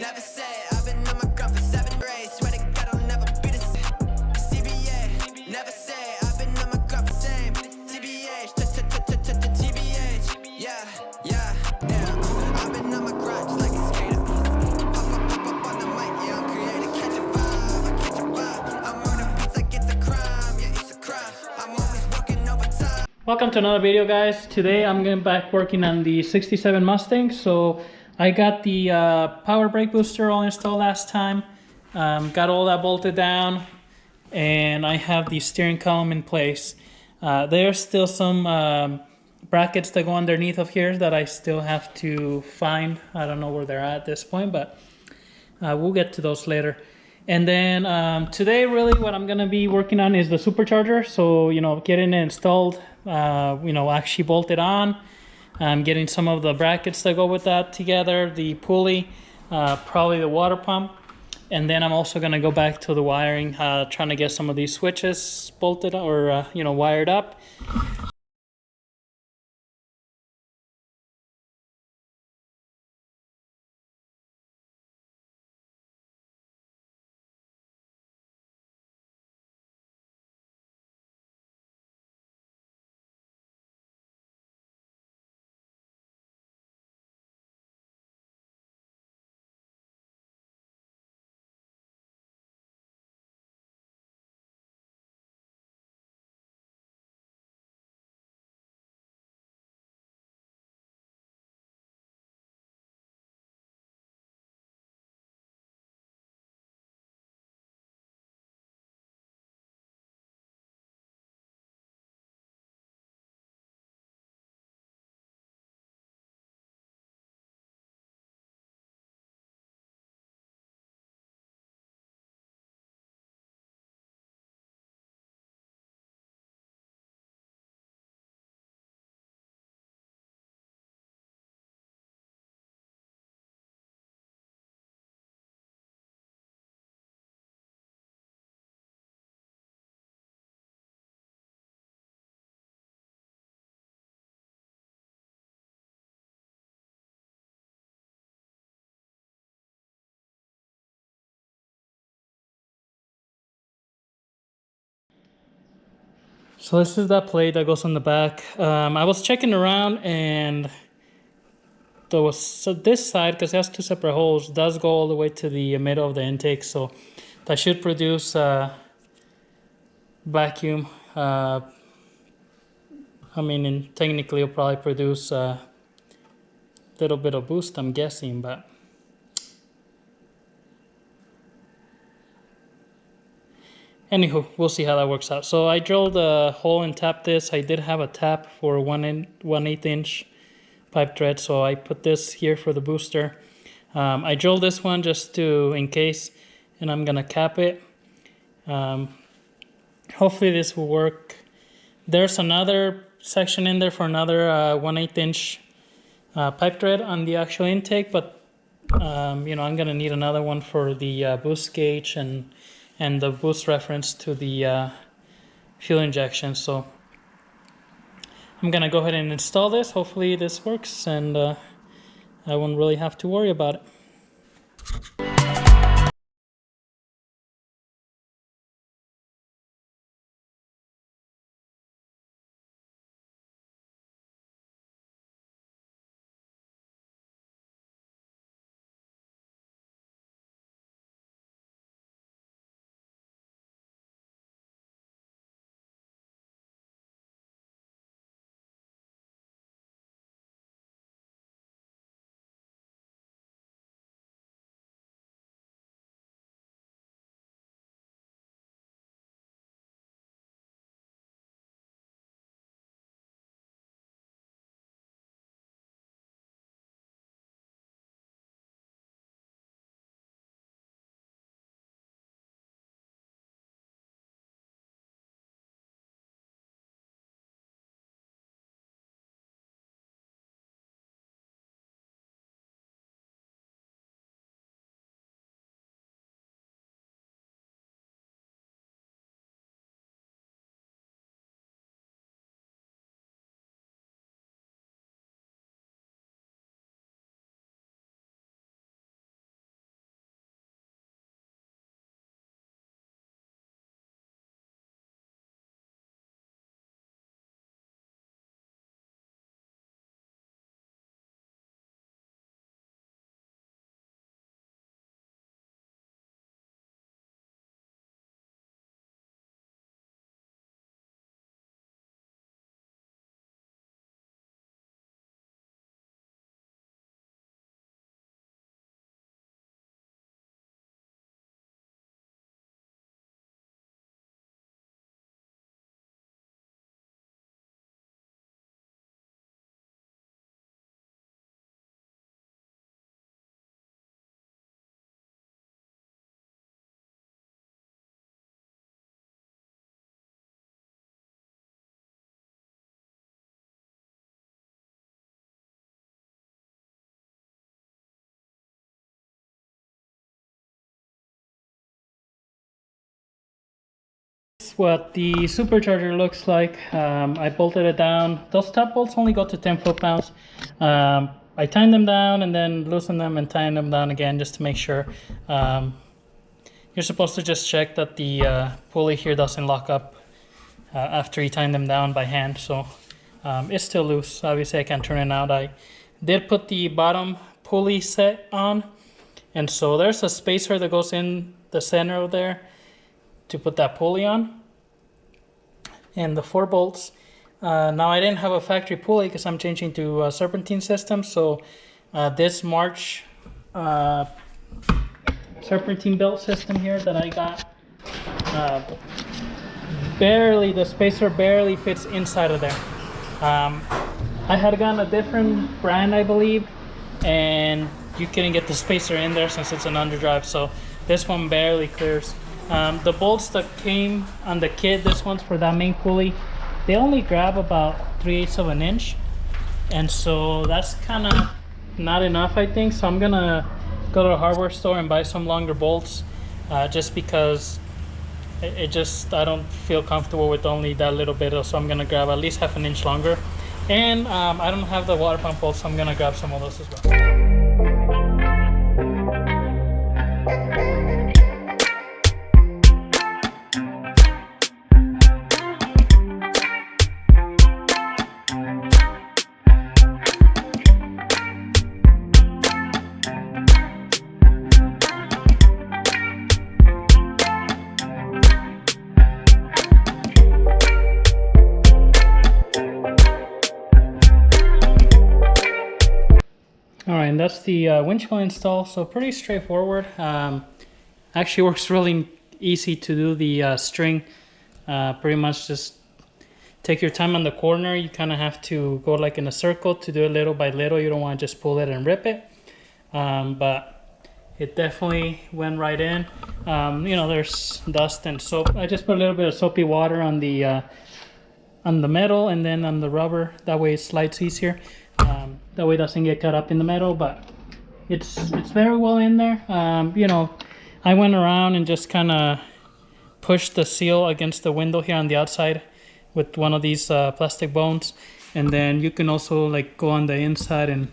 Never say I've been on my grind for 7 days. Swear to God I'll never be the same. CBA. Never say I've been on my grind for same. TBH. TBH. Yeah. I've been on my grind just like a skater. Pop on the mic, yeah, I'm creative. Catch a vibe, I catch a vibe. I'm murder beats like it's a crime, yeah, it's a crime. I'm always working overtime. Welcome to another video, guys. Today I'm going back working on the 67 Mustang. So I got the power brake booster all installed last time. Got all that bolted down, and I have the steering column in place. There's still some brackets that go underneath of here that I still have to find. I don't know where they're at this point, but we'll get to those later. And then today, really, what I'm gonna be working on is the supercharger. So, getting it installed, actually bolted on. Getting some of the brackets that go with that together, the pulley, probably the water pump. And then I'm also gonna go back to the wiring, trying to get some of these switches bolted or, wired up. So this is that plate that goes on the back. I was checking around, and this side, because it has two separate holes, does go all the way to the middle of the intake. So that should produce vacuum. And technically it'll probably produce a little bit of boost, I'm guessing, but anywho, we'll see how that works out. So I drilled a hole and tapped this. I did have a tap for 1/8 inch pipe thread, so I put this here for the booster. I drilled this one just in case, and I'm gonna cap it. Hopefully this will work. There's another section in there for another 1/8 inch pipe thread on the actual intake, but I'm gonna need another one for the boost gauge and the boost reference to the fuel injection. So I'm gonna go ahead and install this. Hopefully this works, and I won't really have to worry about it. is what the Supercharger looks like. I bolted it down. Those top bolts only go to 10 foot-pounds. I tightened them down and then loosened them and tightened them down again just to make sure. You're supposed to just check that the pulley here doesn't lock up after you tighten them down by hand. So it's still loose. Obviously I can't turn it out. I did put the bottom pulley set on, and so there's a spacer that goes in the center of there to put that pulley on, and the 4 bolts. Now I didn't have a factory pulley because I'm changing to a serpentine system, so this March serpentine belt system here that I got, the spacer barely fits inside of there. I had gotten a different brand, I believe, and you couldn't get the spacer in there since it's an underdrive, so this one barely clears. The bolts that came on the kit, this one's for that main pulley, they only grab about 3/8 of an inch, and so that's kind of not enough, I think. So I'm gonna go to a hardware store and buy some longer bolts, just because I don't feel comfortable with only that little bit. So I'm gonna grab at least 1/2 inch longer, and I don't have the water pump bolts, so I'm gonna grab some of those as well. Alright, and that's the windshield install, so pretty straightforward. Actually works really easy to do the string. Pretty much just take your time on the corner. You kind of have to go like in a circle to do it little by little. You don't want to just pull it and rip it. But it definitely went right in. You know, there's dust and soap. I just put a little bit of soapy water on the metal and then on the rubber. That way it slides easier. That way it doesn't get cut up in the metal, but it's very well in there. You know, I went around and just kind of pushed the seal against the window here on the outside with one of these plastic bones, and then you can also like go on the inside and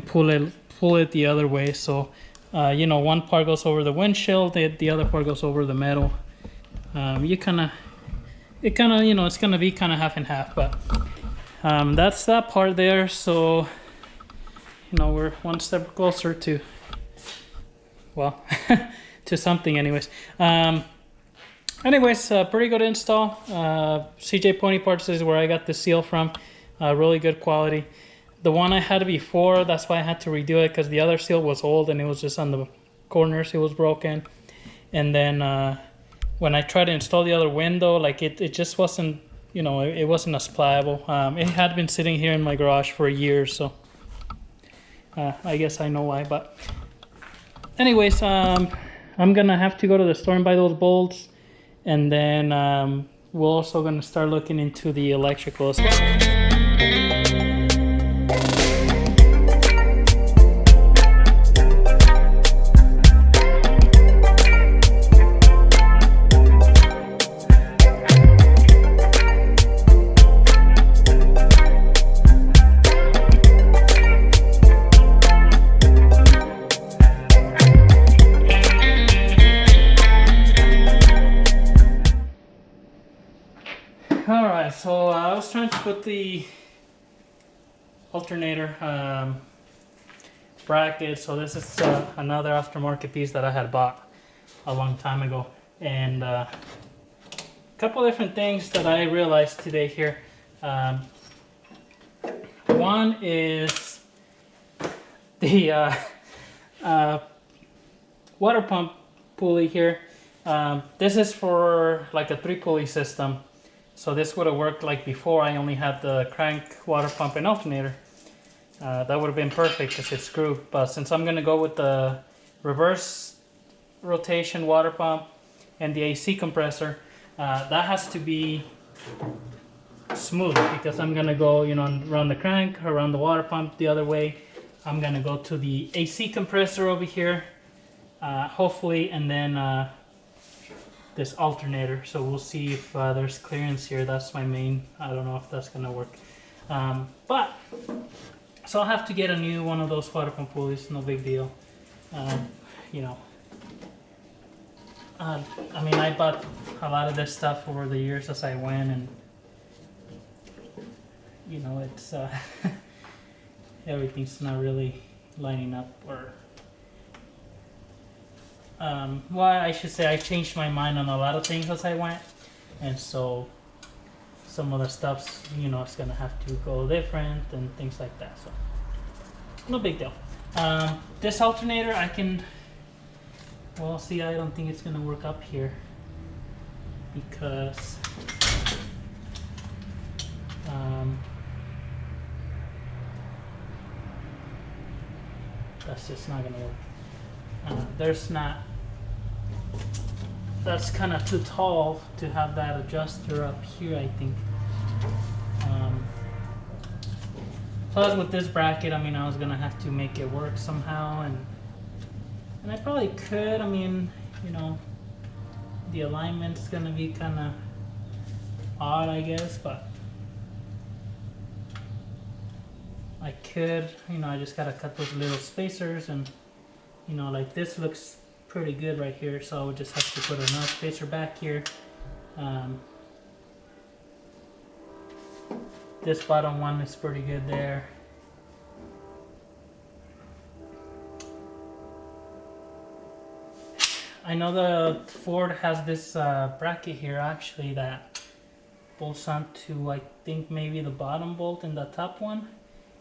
pull it the other way. So you know, one part goes over the windshield, the other part goes over the metal. It kind of, you know, it's gonna be kind of half and half, but that's that part there. So you know, we're one step closer to, well, to something anyways. Pretty good install. CJ Pony Parts is where I got the seal from. Really good quality. The one I had before, that's why I had to redo it, because the other seal was old and it was just on the corners, it was broken. And then when I tried to install the other window, like it just wasn't, you know, it wasn't as pliable. It had been sitting here in my garage for years, so I guess I know why. But anyways, I'm gonna have to go to the store and buy those bolts, and then we're also gonna start looking into the electrical as well. Alright, so I was trying to put the alternator bracket. So this is another aftermarket piece that I had bought a long time ago, and a couple different things that I realized today here. One is the water pump pulley here. This is for like a 3-pulley system. So this would have worked like before. I only had the crank, water pump, and alternator. That would have been perfect because it's screwed. But since I'm gonna go with the reverse rotation water pump and the AC compressor, that has to be smooth, because I'm gonna go, you know, around the crank, around the water pump the other way. I'm gonna go to the AC compressor over here, hopefully, and then this alternator. So we'll see if there's clearance here. That's my main. I don't know if that's gonna work. But so I'll have to get a new one of those water pump pulleys. No big deal. You know, I mean, I bought a lot of this stuff over the years as I went, and you know, it's everything's not really lining up, or well, I should say I changed my mind on a lot of things as I went, and so some of the stuff's, you know, it's gonna have to go different and things like that. So no big deal. This alternator I can, well, see, I don't think it's gonna work up here because that's just not gonna work. There's not, that's kind of too tall to have that adjuster up here, I think. Plus with this bracket, I mean, I was gonna have to make it work somehow, and I probably could. I mean, you know, the alignment's gonna be kind of odd, I guess, but I could, you know, I just gotta cut those little spacers, and you know, like this looks pretty good right here, so I would just have to put another spacer back here. This bottom one is pretty good there. I know the Ford has this bracket here actually that bolts onto, I think, maybe the bottom bolt and the top one,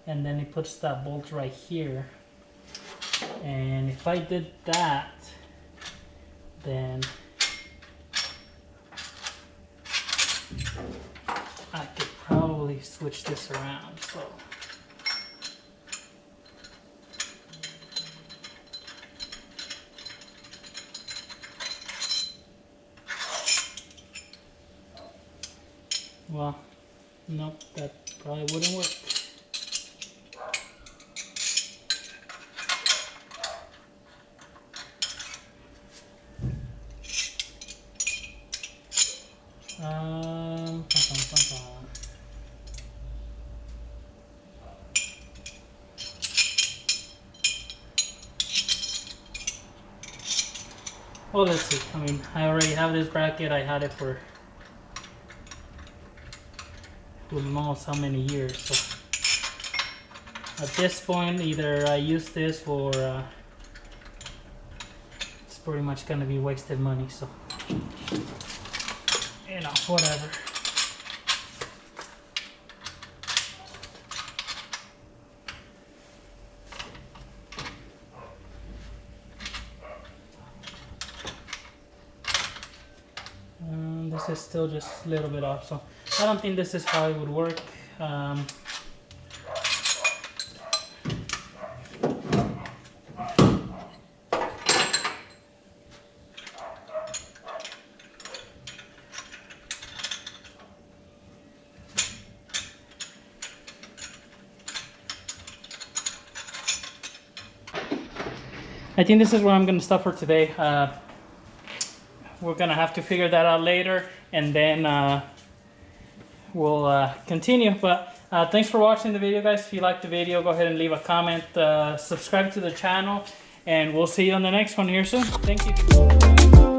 and then it puts that bolt right here. And if I did that, then I could probably switch this around. So well, nope, that probably wouldn't work. Well, let's see. I mean, I already have this bracket. I had it for who knows how many years. So at this point, either I use this or it's pretty much gonna be wasted money. So, you know, whatever. This is still just a little bit off, so I don't think this is how it would work. I think this is where I'm going to stop for today. We're going to have to figure that out later, and then we'll continue. But thanks for watching the video, guys. If you liked the video, go ahead and leave a comment, subscribe to the channel, and we'll see you on the next one here soon. Thank you.